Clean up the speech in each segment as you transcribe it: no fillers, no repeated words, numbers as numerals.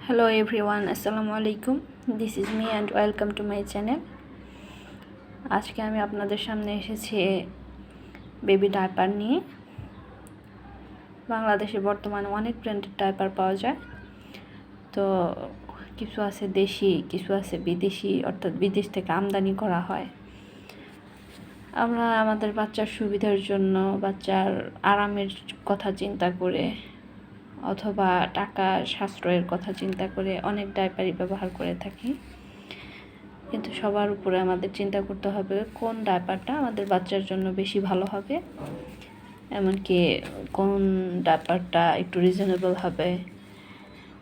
Hello everyone, Assalamu alaikum. This is me and welcome to my channel. আজকে আমি আপনাদের সামনে এসেছি বেবি ডাইপার নিয়ে। বাংলাদেশে বর্তমানে অনেক ব্র্যান্ডের ডাইপার পাওয়া যায়। তো কিছু আছে দেশি, কিছু আছে বিদেশি, অর্থাৎ বিদেশ থেকে আমদানি করা হয়। আমরা আমাদের বাচ্চার সুবিধার জন্য, বাচ্চার আরামের কথা চিন্তা করে অথবা টাকা সাশ্রয়ের কথা চিন্তা করে অনেক ডাইপারই ব্যবহার করে থাকি। কিন্তু সবার উপরে আমাদের চিন্তা করতে হবে কোন ডাইপারটা আমাদের বাচ্চার জন্য বেশি ভালো হবে, এমনকি কোন ডাইপারটা একটু রিজনেবল হবে,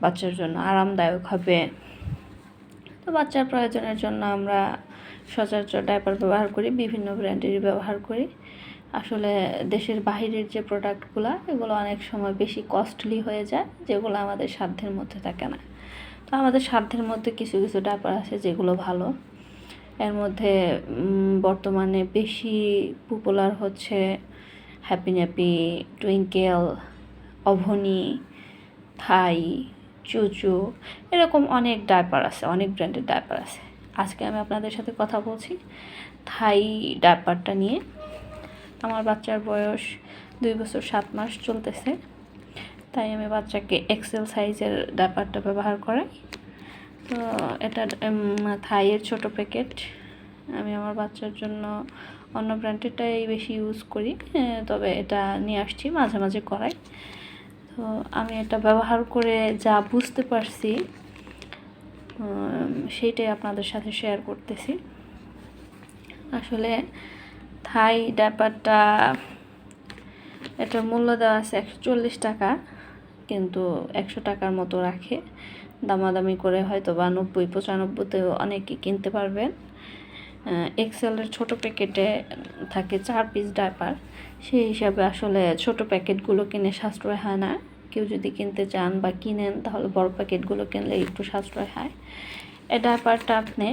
বাচ্চার জন্য আরামদায়ক হবে। তো বাচ্চার প্রয়োজনের জন্য আমরা সচরাচর ডাইপার ব্যবহার করি, বিভিন্ন ব্র্যান্ডেরই ব্যবহার করি। আসলে দেশের বাহিরের যে প্রোডাক্টগুলো, এগুলো অনেক সময় বেশি কস্টলি হয়ে যায়, যেগুলো আমাদের সাধ্যের মধ্যে থাকে না। তো আমাদের সাধ্যের মধ্যে কিছু কিছু ডাইপার আছে যেগুলো ভালো। এর মধ্যে বর্তমানে বেশি পপুলার হচ্ছে হ্যাপি ন্যাপি, টুইঙ্কেল, অভনি, থাই, চুচু, এরকম অনেক ডাইপার আছে, অনেক ব্র্যান্ডের ডাইপার আছে। আজকে আমি আপনাদের সাথে কথা বলছি থাই ডাইপারটা নিয়ে। আমার বাচ্চার বয়স 2 বছর 7 মাস চলতেছে, তাই আমি বাচ্চাকে এক্সেল সাইজের ডাইপারটা ব্যবহার করাই। তো এটা থাইয়ের ছোট প্যাকেট। আমি আমার বাচ্চার জন্য অন্য ব্র্যান্ডেরটাই বেশি ইউজ করি, তবে এটা নিয়ে আসছি, মাঝে মাঝে করাই। তো আমি এটা ব্যবহার করে যা বুঝতে পারছি সেইটাই আপনাদের সাথে শেয়ার করতেছি। আসলে থাই ডাইপারটা, এটার মূল্য দেওয়া আছে 140 টাকা, কিন্তু 100 টাকার মতো রাখে। দামাদামি করে হয়তো বা 90-95তেও অনেকে কিনতে পারবেন। এক্সেলের ছোট প্যাকেটে থাকে 4 পিস ডাইপার, সেই হিসাবে আসলে ছোট প্যাকেটগুলো কিনে সাশ্রয় হয় না। কেউ যদি কিনতে চান বা কিনেন, তাহলে বড় প্যাকেটগুলো কিনলে একটু সাশ্রয় হয়। এই ডাইপারটা আপনি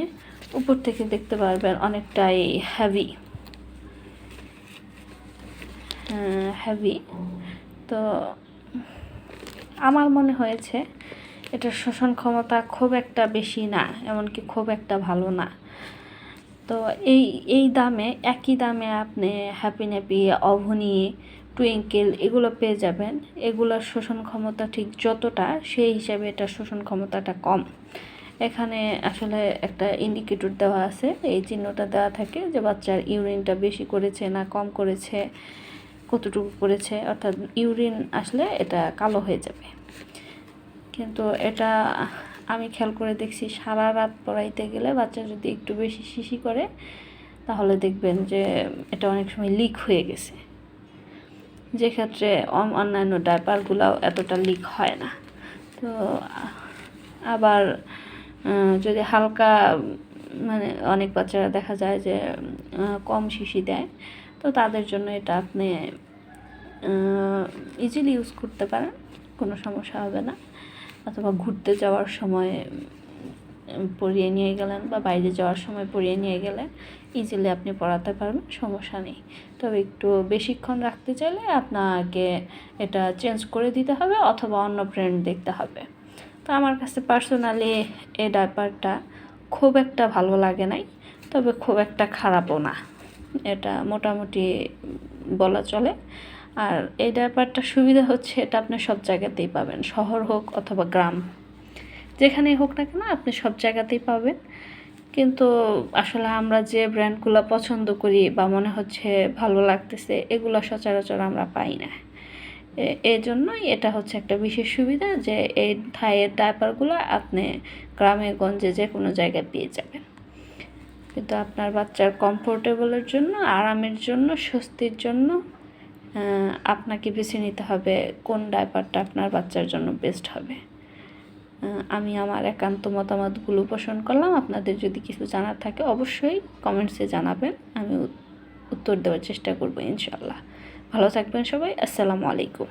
উপর থেকে দেখতে পারবেন অনেকটাই হেভি। তো আমার মনে হয়েছে এটার শোষণ ক্ষমতা খুব একটা বেশি না, এমনকি খুব একটা ভালো না। তো এই দামে, একই দামে আপনি হ্যাপি ন্যাপি, অভনি, টুইঙ্কেল এগুলো পেয়ে যাবেন। এগুলোর শোষণ ক্ষমতা ঠিক যতটা, সেই হিসাবে এটার শোষণ ক্ষমতাটা কম। এখানে আসলে একটা ইন্ডিকেটর দেওয়া আছে, এই চিহ্নটা দেওয়া থাকে যে বাচ্চার ইউরিনটা বেশি করেছে না কম করেছে, কতটুকু করেছে, অর্থাৎ ইউরিন আসলে এটা কালো হয়ে যাবে। কিন্তু এটা আমি খেয়াল করে দেখছি, সারা রাত পড়াইতে গেলে বাচ্চা যদি একটু বেশি শিশি করে, তাহলে দেখবেন যে এটা অনেক সময় লিক হয়ে গেছে, যে ক্ষেত্রে অন্যান্য ডাইপারগুলোও এতটা লিক হয় না। তো আবার যদি হালকা, মানে অনেক বাচ্চারা দেখা যায় যে কম শিশি দেয়, তো তাদের জন্য এটা আপনি ইজিলি ইউজ করতে পারেন, কোনো সমস্যা হবে না। অথবা ঘুরতে যাওয়ার সময় পরিয়ে নিয়ে গেলেন বা বাইরে যাওয়ার সময় পরিয়ে নিয়ে গেলেন, ইজিলি আপনি পরাতে পারবেন, সমস্যা নেই। তবে একটু বেশিক্ষণ রাখতে চাইলে আপনাকে এটা চেঞ্জ করে দিতে হবে অথবা অন্য ব্র্যান্ড দেখতে হবে। তো আমার কাছে পার্সোনালি এই ডাইপারটা খুব একটা ভালো লাগে নাই, তবে খুব একটা খারাপও না, এটা মোটামুটি বলা চলে। আর এই ডাইপারটার সুবিধা হচ্ছে এটা আপনি সব জায়গাতেই পাবেন, শহর হোক অথবা গ্রাম, যেখানেই হোক না কেন আপনি সব জায়গাতেই পাবেন। কিন্তু আসলে আমরা যে ব্র্যান্ডগুলো পছন্দ করি বা মনে হচ্ছে ভালো লাগতেছে, এগুলো সচরাচর আমরা পাই না। এই জন্যই এটা হচ্ছে একটা বিশেষ সুবিধা যে এই থাইয়ের ডাইপারগুলো আপনি গ্রামে গঞ্জে যে কোনো জায়গায় পেয়ে যাবেন। কিন্তু আপনার বাচ্চার কমফোর্টেবলের জন্য, আরামের জন্য, স্বস্তির জন্য আপনাকে বেছে নিতে হবে কোন ডাইপারটা আপনার বাচ্চার জন্য বেস্ট হবে। আমি আমার একান্ত মতামতগুলো পোষণ করলাম। আপনাদের যদি কিছু জানার থাকে অবশ্যই কমেন্টসে জানাবেন, আমি উত্তর দেওয়ার চেষ্টা করব ইনশাআল্লাহ। ভালো থাকবেন সবাই। আসসালামু আলাইকুম।